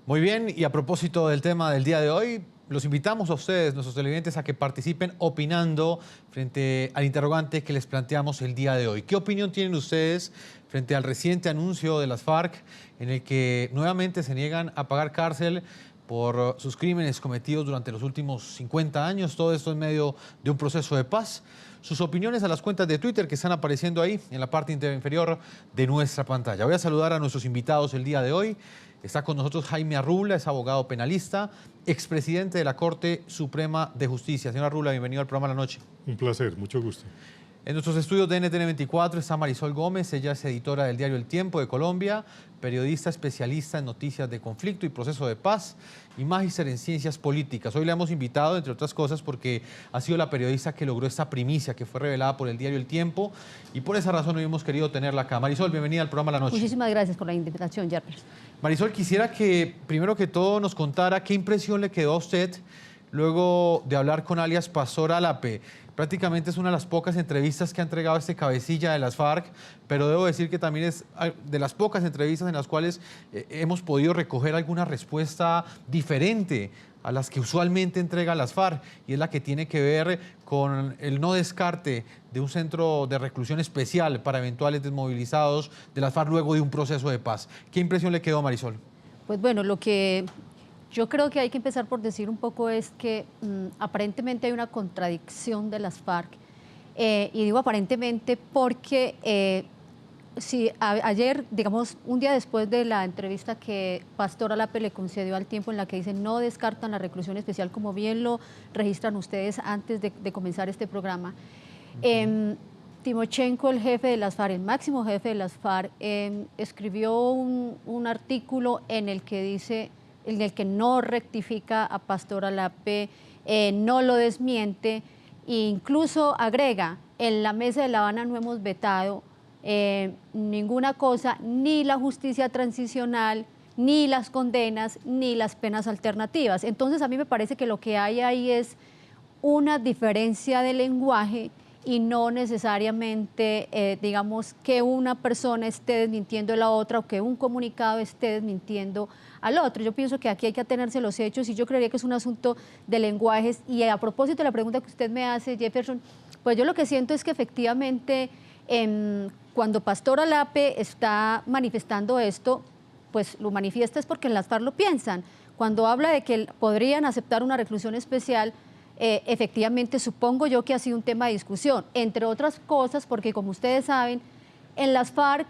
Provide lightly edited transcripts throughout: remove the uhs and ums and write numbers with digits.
Muy bien, y a propósito del tema del día de hoy, los invitamos a ustedes, nuestros televidentes, a que participen opinando frente al interrogante que les planteamos el día de hoy. ¿Qué opinión tienen ustedes frente al reciente anuncio de las FARC en el que nuevamente se niegan a pagar cárcel por sus crímenes cometidos durante los últimos 50 años? Todo esto en medio de un proceso de paz. Sus opiniones a las cuentas de Twitter que están apareciendo ahí en la parte inferior de nuestra pantalla. Voy a saludar a nuestros invitados el día de hoy. Está con nosotros Jaime Arrula, es abogado penalista, expresidente de la Corte Suprema de Justicia. Señor Arrula, bienvenido al programa La Noche. Un placer, mucho gusto. En nuestros estudios de NTN 24 está Marisol Gómez, ella es editora del diario El Tiempo de Colombia, periodista especialista en noticias de conflicto y proceso de paz y magíster en ciencias políticas. Hoy le hemos invitado, entre otras cosas, porque ha sido la periodista que logró esta primicia que fue revelada por el diario El Tiempo y por esa razón hoy hemos querido tenerla acá. Marisol, bienvenida al programa La Noche. Muchísimas gracias por la invitación, Jeffers. Marisol, quisiera que primero que todo nos contara qué impresión le quedó a usted luego de hablar con alias Pastor Alape. Prácticamente es una de las pocas entrevistas que ha entregado este cabecilla de las FARC, pero debo decir que también es de las pocas entrevistas en las cuales hemos podido recoger alguna respuesta diferente a las que usualmente entrega las FARC, y es la que tiene que ver con el no descarte de un centro de reclusión especial para eventuales desmovilizados de las FARC luego de un proceso de paz. ¿Qué impresión le quedó, Marisol? Pues bueno, lo que yo creo que hay que empezar por decir un poco es que aparentemente hay una contradicción de las FARC, y digo aparentemente porque si ayer, digamos, un día después de la entrevista que Pastor Alape le concedió al Tiempo en la que dice no descartan la reclusión especial, como bien lo registran ustedes antes de comenzar este programa, Timochenko, el jefe de las FARC, el máximo jefe de las FARC, escribió un artículo en el que dice, en el que no rectifica a Pastor Alape, no lo desmiente, e incluso agrega, en la mesa de La Habana no hemos vetado ninguna cosa, ni la justicia transicional, ni las condenas, ni las penas alternativas. Entonces a mí me parece que lo que hay ahí es una diferencia de lenguaje y no necesariamente, digamos, que una persona esté desmintiendo a la otra o que un comunicado esté desmintiendo al otro. Yo pienso que aquí hay que atenerse a los hechos y yo creería que es un asunto de lenguajes. Y a propósito de la pregunta que usted me hace, Jefferson, pues yo lo que siento es que efectivamente cuando Pastor Alape está manifestando esto, pues lo manifiesta es porque en las FARC lo piensan. Cuando habla de que podrían aceptar una reclusión especial, efectivamente supongo yo que ha sido un tema de discusión, entre otras cosas porque, como ustedes saben, en las FARC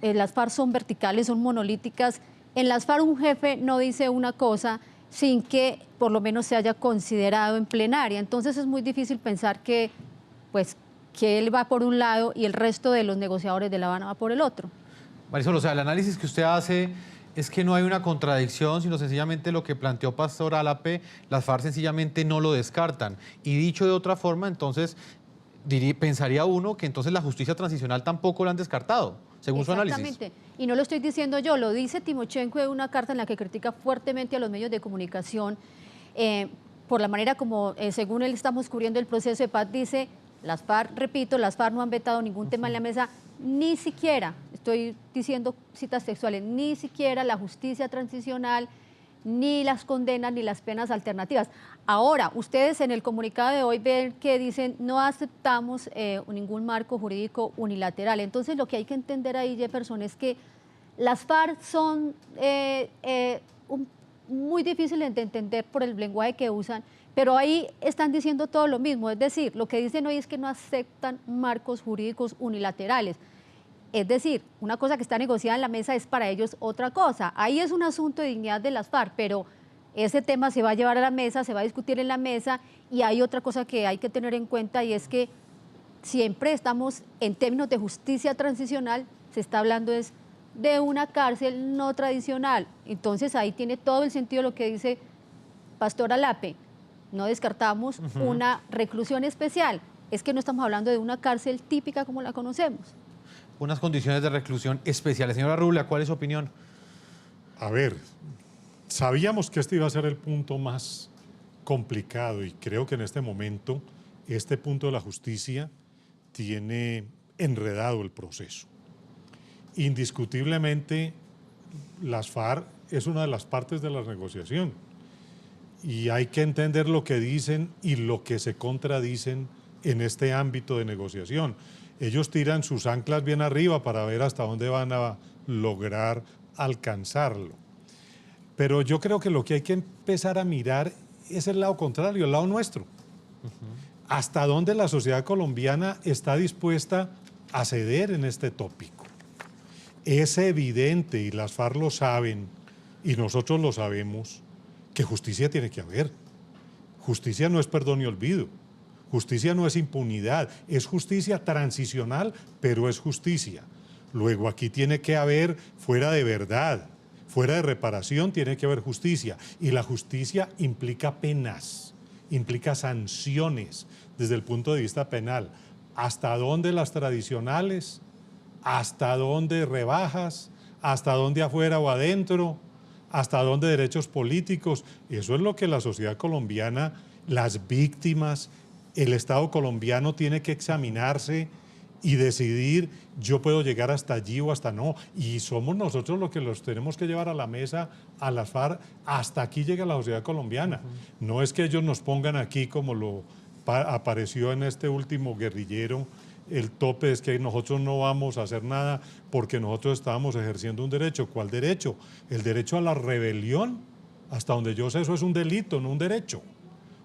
las FARC son verticales, son monolíticas. En las FARC un jefe no dice una cosa sin que por lo menos se haya considerado en plenaria. Entonces es muy difícil pensar que, pues, que él va por un lado y el resto de los negociadores de La Habana va por el otro. Marisol, o sea, el análisis que usted hace es que no hay una contradicción, sino sencillamente lo que planteó Pastor Alape, las FARC sencillamente no lo descartan. Y dicho de otra forma, entonces, pensaría uno que entonces la justicia transicional tampoco lo han descartado, según su análisis. Exactamente, y no lo estoy diciendo yo, lo dice Timochenko en una carta en la que critica fuertemente a los medios de comunicación por la manera como, según él, estamos cubriendo el proceso de paz. Dice, las FARC, repito, las FARC no han vetado ningún tema en la mesa, ni siquiera, estoy diciendo citas textuales, ni siquiera la justicia transicional, ni las condenas, ni las penas alternativas. Ahora, ustedes en el comunicado de hoy ven que dicen no aceptamos ningún marco jurídico unilateral. Entonces, lo que hay que entender ahí, Jefferson, es que las FARC son muy difíciles de entender por el lenguaje que usan, pero ahí están diciendo todo lo mismo. Es decir, lo que dicen hoy es que no aceptan marcos jurídicos unilaterales. Es decir, una cosa que está negociada en la mesa es para ellos otra cosa. Ahí es un asunto de dignidad de las FARC, pero ese tema se va a llevar a la mesa, se va a discutir en la mesa, y hay otra cosa que hay que tener en cuenta, y es que siempre estamos en términos de justicia transicional, se está hablando es de una cárcel no tradicional. Entonces ahí tiene todo el sentido lo que dice Pastor Alape. No descartamos una reclusión especial. Es que no estamos hablando de una cárcel típica como la conocemos. Unas condiciones de reclusión especiales. Señora Arrula, ¿cuál es su opinión? A ver, sabíamos que este iba a ser el punto más complicado y creo que en este momento este punto de la justicia tiene enredado el proceso. Indiscutiblemente las FARC es una de las partes de la negociación. Y hay que entender lo que dicen y lo que se contradicen en este ámbito de negociación. Ellos tiran sus anclas bien arriba para ver hasta dónde van a lograr alcanzarlo. Pero yo creo que lo que hay que empezar a mirar es el lado contrario, el lado nuestro. Hasta dónde la sociedad colombiana está dispuesta a ceder en este tópico. Es evidente, y las FARC lo saben, y nosotros lo sabemos, que justicia tiene que haber. Justicia no es perdón y olvido. Justicia no es impunidad, es justicia transicional, pero es justicia. Luego aquí tiene que haber, fuera de verdad, fuera de reparación, tiene que haber justicia. Y la justicia implica penas, implica sanciones desde el punto de vista penal. ¿Hasta dónde las tradicionales? ¿Hasta dónde rebajas? ¿Hasta dónde afuera o adentro? ¿Hasta dónde derechos políticos? Eso es lo que la sociedad colombiana, las víctimas, el Estado colombiano tiene que examinarse y decidir, yo puedo llegar hasta allí o hasta no. Y somos nosotros los que los tenemos que llevar a la mesa, a las FARC, hasta aquí llega la sociedad colombiana. No es que ellos nos pongan aquí como lo apareció en este último guerrillero, el tope es que nosotros no vamos a hacer nada porque nosotros estábamos ejerciendo un derecho. ¿Cuál derecho? El derecho a la rebelión. Hasta donde yo sé, eso es un delito, no un derecho.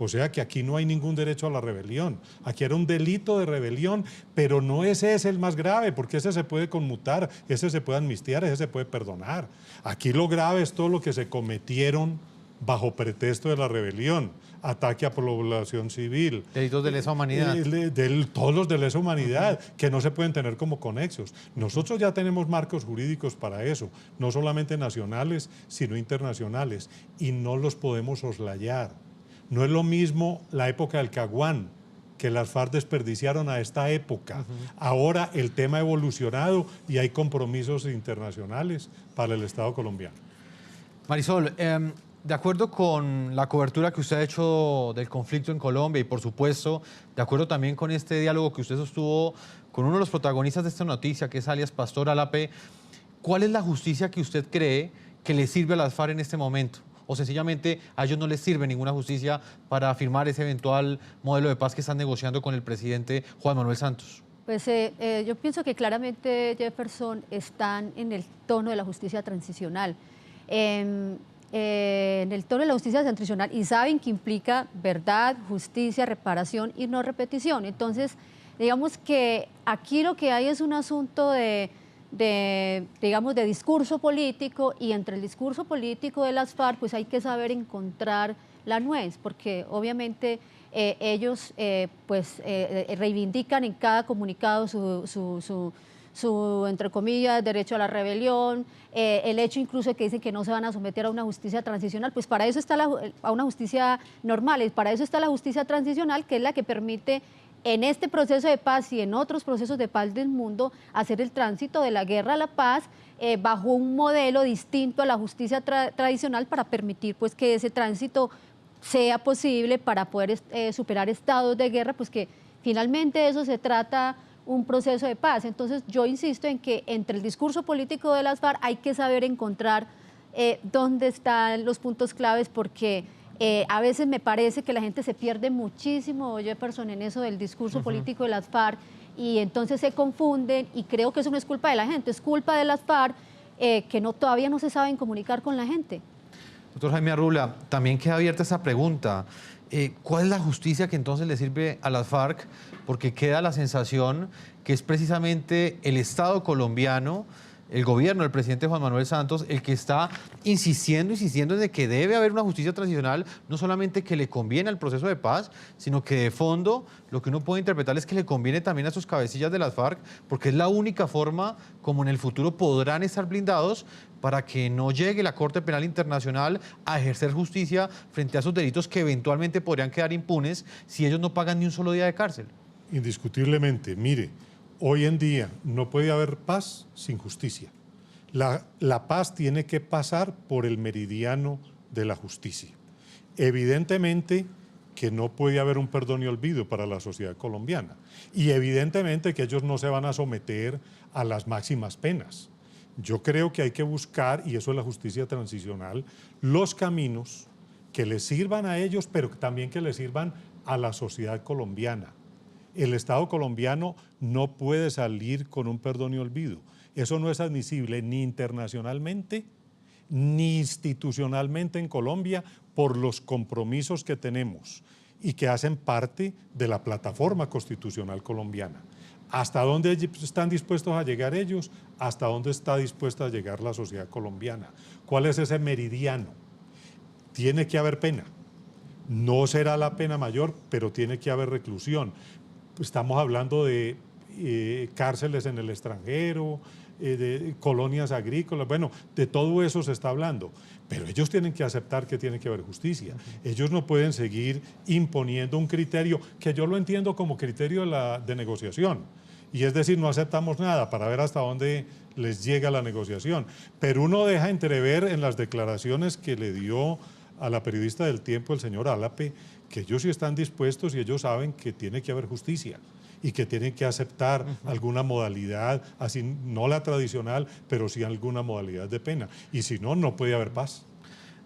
O sea que aquí no hay ningún derecho a la rebelión. Aquí era un delito de rebelión, pero no ese es el más grave, porque ese se puede conmutar, ese se puede amnistiar, ese se puede perdonar. Aquí lo grave es todo lo que se cometieron bajo pretexto de la rebelión. Ataque a población civil. Delitos de lesa humanidad. Todos los de lesa humanidad, que no se pueden tener como conexos. Nosotros ya tenemos marcos jurídicos para eso, no solamente nacionales, sino internacionales, y no los podemos soslayar. No es lo mismo la época del Caguán, que las FARC desperdiciaron a esta época. Ahora el tema ha evolucionado y hay compromisos internacionales para el Estado colombiano. Marisol, de acuerdo con la cobertura que usted ha hecho del conflicto en Colombia y, por supuesto, de acuerdo también con este diálogo que usted sostuvo con uno de los protagonistas de esta noticia, que es alias Pastor Alape, ¿cuál es la justicia que usted cree que le sirve a las FARC en este momento? ¿O sencillamente a ellos no les sirve ninguna justicia para firmar ese eventual modelo de paz que están negociando con el presidente Juan Manuel Santos? Pues yo pienso que claramente, Jefferson, están en el tono de la justicia transicional. En el tono de la justicia transicional, y saben que implica verdad, justicia, reparación y no repetición. Entonces, digamos que aquí lo que hay es un asunto digamos, de discurso político, y entre el discurso político de las FARC, pues hay que saber encontrar la nuez, porque obviamente ellos reivindican en cada comunicado su entre comillas, derecho a la rebelión, el hecho incluso de que dicen que no se van a someter a una justicia transicional, pues para eso está a una justicia normal, y para eso está la justicia transicional, que es la que permite en este proceso de paz y en otros procesos de paz del mundo hacer el tránsito de la guerra a la paz bajo un modelo distinto a la justicia tradicional, para permitir pues que ese tránsito sea posible, para poder superar estados de guerra, pues que finalmente eso se trata un proceso de paz. Entonces yo insisto en que entre el discurso político de las FARC hay que saber encontrar dónde están los puntos claves, porque a veces me parece que la gente se pierde muchísimo, Jefferson, en eso del discurso político de las FARC, y entonces se confunden, y creo que eso no es culpa de la gente, es culpa de las FARC que todavía no se saben comunicar con la gente. Doctor Jaime Arrula, también queda abierta esa pregunta. ¿Cuál es la justicia que entonces le sirve a las FARC? Porque queda la sensación que es precisamente el Estado colombiano, el gobierno del presidente Juan Manuel Santos, el que está insistiendo en que debe haber una justicia transicional, no solamente que le conviene al proceso de paz, sino que de fondo lo que uno puede interpretar es que le conviene también a sus cabecillas de las FARC, porque es la única forma como en el futuro podrán estar blindados para que no llegue la Corte Penal Internacional a ejercer justicia frente a esos delitos que eventualmente podrían quedar impunes si ellos no pagan ni un solo día de cárcel. Indiscutiblemente, mire, hoy en día no puede haber paz sin justicia. La paz tiene que pasar por el meridiano de la justicia. Evidentemente que no puede haber un perdón y olvido para la sociedad colombiana. Y evidentemente que ellos no se van a someter a las máximas penas. Yo creo que hay que buscar, y eso es la justicia transicional, los caminos que les sirvan a ellos, pero también que les sirvan a la sociedad colombiana. El Estado colombiano no puede salir con un perdón y olvido. Eso no es admisible ni internacionalmente ni institucionalmente en Colombia por los compromisos que tenemos y que hacen parte de la plataforma constitucional colombiana. ¿Hasta dónde están dispuestos a llegar ellos? ¿Hasta dónde está dispuesta a llegar la sociedad colombiana? ¿Cuál es ese meridiano? Tiene que haber pena. No será la pena mayor, pero tiene que haber reclusión. Estamos hablando de cárceles en el extranjero, de colonias agrícolas, bueno, de todo eso se está hablando, pero ellos tienen que aceptar que tiene que haber justicia. Ellos no pueden seguir imponiendo un criterio que yo lo entiendo como criterio de negociación, y es decir, no aceptamos nada para ver hasta dónde les llega la negociación, pero uno deja entrever en las declaraciones que le dio a la periodista del Tiempo, el señor Álape, que ellos sí están dispuestos y ellos saben que tiene que haber justicia y que tienen que aceptar alguna modalidad, así no la tradicional, pero sí alguna modalidad de pena. Y si no, no puede haber paz.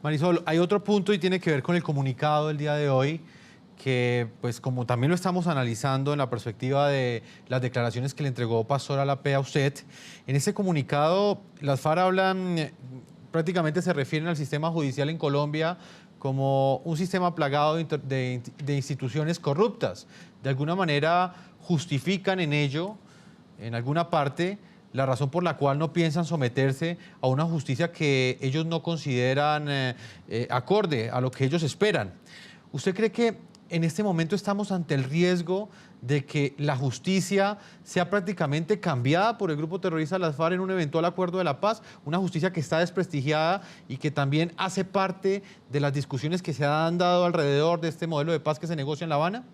Marisol, hay otro punto y tiene que ver con el comunicado del día de hoy, que pues como también lo estamos analizando en la perspectiva de las declaraciones que le entregó Pastor Álape a usted, en ese comunicado las FARC hablan, prácticamente se refieren al sistema judicial en Colombia como un sistema plagado de instituciones corruptas. De alguna manera justifican en ello, en alguna parte, la razón por la cual no piensan someterse a una justicia que ellos no consideran acorde a lo que ellos esperan. ¿Usted cree que en este momento estamos ante el riesgo de que la justicia sea prácticamente cambiada por el grupo terrorista de las FARC en un eventual acuerdo de la paz? Una justicia que está desprestigiada y que también hace parte de las discusiones que se han dado alrededor de este modelo de paz que se negocia en La Habana.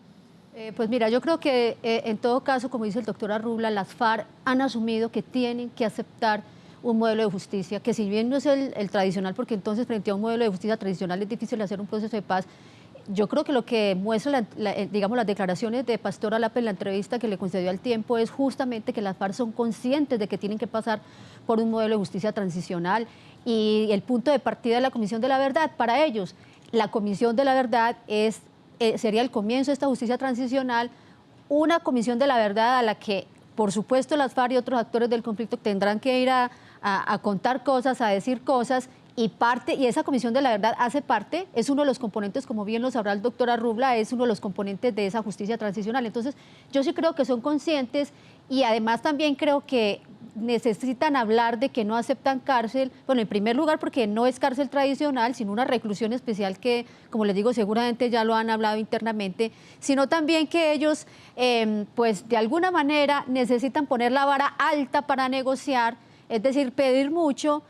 Pues mira, yo creo que en todo caso, como dice el doctor Arrubla, las FARC han asumido que tienen que aceptar un modelo de justicia, que si bien no es el tradicional, porque entonces frente a un modelo de justicia tradicional es difícil hacer un proceso de paz. Yo creo que lo que muestra, digamos, las declaraciones de Pastor Álape en la entrevista que le concedió al Tiempo es justamente que las FARC son conscientes de que tienen que pasar por un modelo de justicia transicional, y el punto de partida de la Comisión de la Verdad, para ellos, la Comisión de la Verdad sería el comienzo de esta justicia transicional, una Comisión de la Verdad a la que, por supuesto, las FARC y otros actores del conflicto tendrán que ir a contar cosas, a decir cosas, y esa Comisión de la Verdad hace parte, es uno de los componentes, como bien lo sabrá el doctor Arrubla, es uno de los componentes de esa justicia transicional. Entonces, yo sí creo que son conscientes, y además también creo que necesitan hablar de que no aceptan cárcel, bueno, en primer lugar porque no es cárcel tradicional, sino una reclusión especial que, como les digo, seguramente ya lo han hablado internamente, sino también que ellos, pues de alguna manera necesitan poner la vara alta para negociar, es decir, pedir mucho,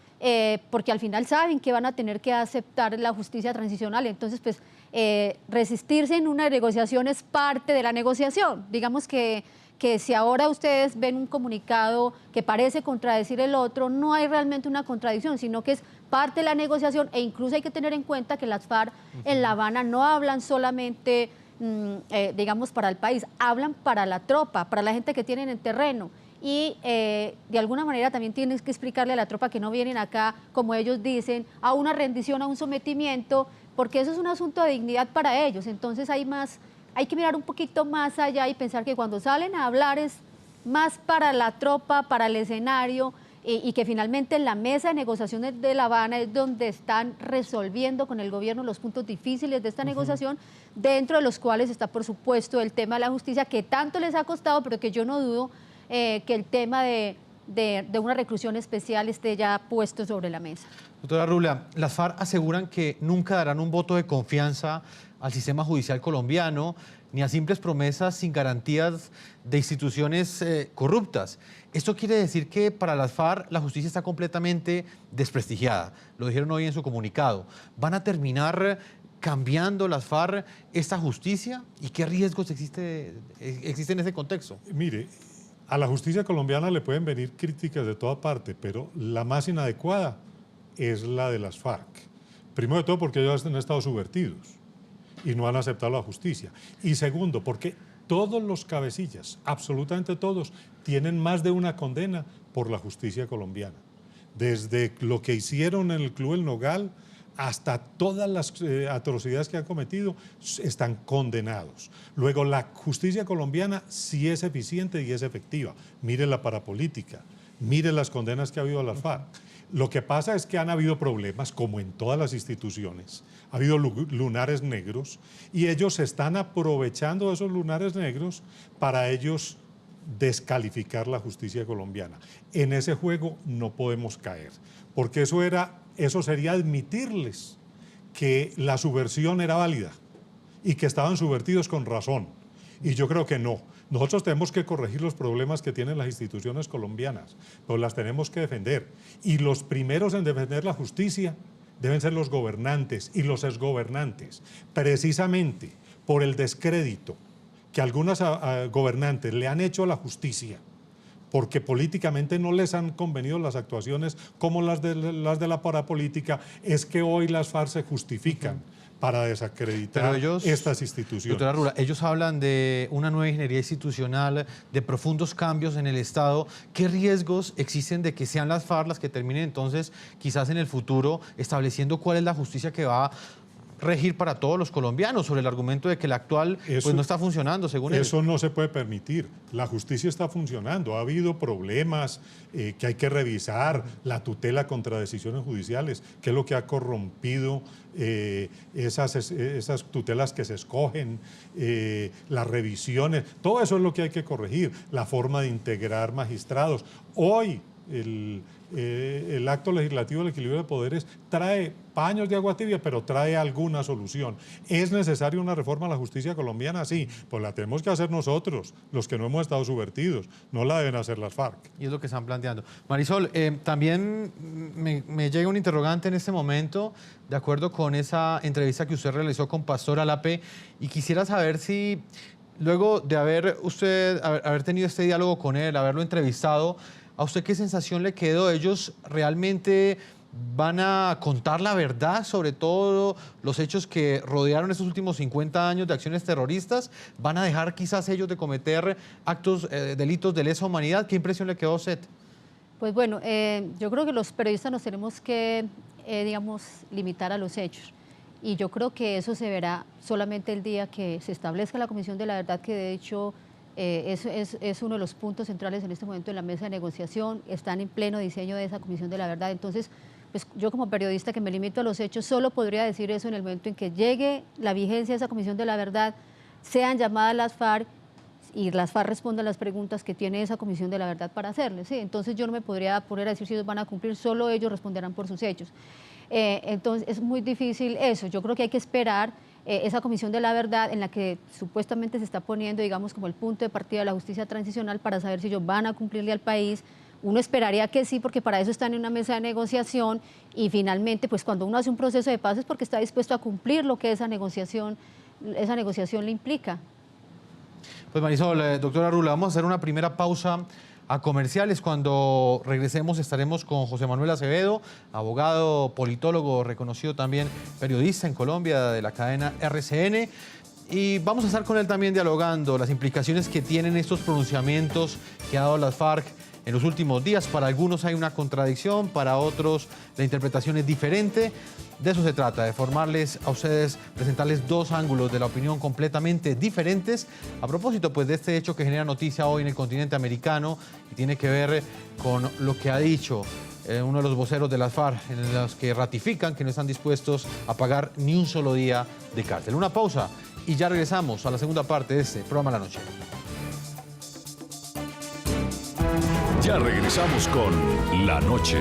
porque al final saben que van a tener que aceptar la justicia transicional. Entonces, pues, resistirse en una negociación es parte de la negociación. Digamos que si ahora ustedes ven un comunicado que parece contradecir el otro, no hay realmente una contradicción, sino que es parte de la negociación, e incluso hay que tener en cuenta que las FARC en La Habana no hablan solamente, digamos, para el país, hablan para la tropa, para la gente que tienen en terreno. Y de alguna manera también tienes que explicarle a la tropa que no vienen acá, como ellos dicen, a una rendición, a un sometimiento, porque eso es un asunto de dignidad para ellos. Entonces hay que mirar un poquito más allá y pensar que cuando salen a hablar es más para la tropa, para el escenario, y que finalmente en la mesa de negociaciones de La Habana es donde están resolviendo con el gobierno los puntos difíciles de esta negociación, dentro de los cuales está, por supuesto, el tema de la justicia, que tanto les ha costado, pero que yo no dudo que el tema de una reclusión especial esté ya puesto sobre la mesa. Doctora Arrubla, las FARC aseguran que nunca darán un voto de confianza al sistema judicial colombiano, ni a simples promesas sin garantías de instituciones corruptas. Esto quiere decir que para las FARC la justicia está completamente desprestigiada. Lo dijeron hoy en su comunicado. ¿Van a terminar cambiando las FARC esta justicia? ¿Y qué riesgos existe en ese contexto? Mire, a la justicia colombiana le pueden venir críticas de toda parte, pero la más inadecuada es la de las FARC. Primero de todo porque ellos han estado subvertidos y no han aceptado la justicia. Y segundo, porque todos los cabecillas, absolutamente todos, tienen más de una condena por la justicia colombiana. desde lo que hicieron en el Club El Nogal hasta todas las atrocidades que han cometido, están condenados. Luego, la justicia colombiana sí es eficiente y es efectiva. Mire la parapolítica, mire las condenas que ha habido a las FARC. Lo que pasa es que han habido problemas, como en todas las instituciones. Ha habido lunares negros y ellos están aprovechando de esos lunares negros para ellos descalificar la justicia colombiana. En ese juego no podemos caer, porque eso sería admitirles que la subversión era válida y que estaban subvertidos con razón. Y yo creo que no. Nosotros tenemos que corregir los problemas que tienen las instituciones colombianas, pero las tenemos que defender. Y los primeros en defender la justicia deben ser los gobernantes y los exgobernantes, precisamente por el descrédito que algunos gobernantes le han hecho a la justicia, porque políticamente no les han convenido las actuaciones como las de la parapolítica, es que hoy las FARC se justifican para desacreditar estas instituciones. Doctora Rula, ellos hablan de una nueva ingeniería institucional, de profundos cambios en el Estado. ¿Qué riesgos existen de que sean las FARC las que terminen entonces, quizás en el futuro, estableciendo cuál es la justicia que va a regir para todos los colombianos, sobre el argumento de que la actual pues no está funcionando, según ellos? Eso no se puede permitir. La justicia está funcionando. Ha habido problemas que hay que revisar, la tutela contra decisiones judiciales, que es lo que ha corrompido esas tutelas que se escogen, las revisiones. Todo eso es lo que hay que corregir. La forma de integrar magistrados. Hoy el acto legislativo del equilibrio de poderes trae paños de agua tibia, pero trae alguna solución. ¿Es necesaria una reforma a la justicia colombiana? Sí, pues la tenemos que hacer nosotros, los que no hemos estado subvertidos, no la deben hacer las FARC. Y es lo que están planteando. Marisol, también me llega un interrogante en este momento, de acuerdo con esa entrevista que usted realizó con Pastor Alape, y quisiera saber si luego de haber tenido este diálogo con él, haberlo entrevistado, ¿a usted qué sensación le quedó? ¿Ellos realmente van a contar la verdad sobre todos los hechos que rodearon estos últimos 50 años de acciones terroristas? ¿Van a dejar quizás ellos de cometer delitos de lesa humanidad? ¿Qué impresión le quedó a usted? Pues bueno, yo creo que los periodistas nos tenemos que, digamos, limitar a los hechos. Y yo creo que eso se verá solamente el día que se establezca la Comisión de la Verdad, que de hecho es uno de los puntos centrales en este momento en la mesa de negociación. Están en pleno diseño de esa Comisión de la Verdad. Entonces, pues yo como periodista que me limito a los hechos, solo podría decir eso en el momento en que llegue la vigencia de esa Comisión de la Verdad, sean llamadas las FARC y las FARC respondan las preguntas que tiene esa Comisión de la Verdad para hacerles. ¿Sí? Entonces yo no me podría poner a decir si ellos van a cumplir, solo ellos responderán por sus hechos. Entonces es muy difícil eso. Yo creo que hay que esperar esa Comisión de la Verdad, en la que supuestamente se está poniendo, digamos, como el punto de partida de la justicia transicional, para saber si ellos van a cumplirle al país. Uno esperaría que sí, porque para eso están en una mesa de negociación, y finalmente, pues cuando uno hace un proceso de paz es porque está dispuesto a cumplir lo que esa negociación le implica. Pues Marisol, doctora Rula, vamos a hacer una primera pausa a comerciales. Cuando regresemos estaremos con José Manuel Acevedo, abogado, politólogo, reconocido también periodista en Colombia de la cadena RCN. Y vamos a estar con él también dialogando las implicaciones que tienen estos pronunciamientos que ha dado las FARC en los últimos días. Para algunos hay una contradicción, para otros la interpretación es diferente. De eso se trata, de formarles a ustedes, presentarles dos ángulos de la opinión completamente diferentes. A propósito, pues, de este hecho que genera noticia hoy en el continente americano y tiene que ver con lo que ha dicho uno de los voceros de las FARC, en los que ratifican que no están dispuestos a pagar ni un solo día de cárcel. Una pausa y ya regresamos a la segunda parte de este programa La Noche. Ya regresamos con La Noche.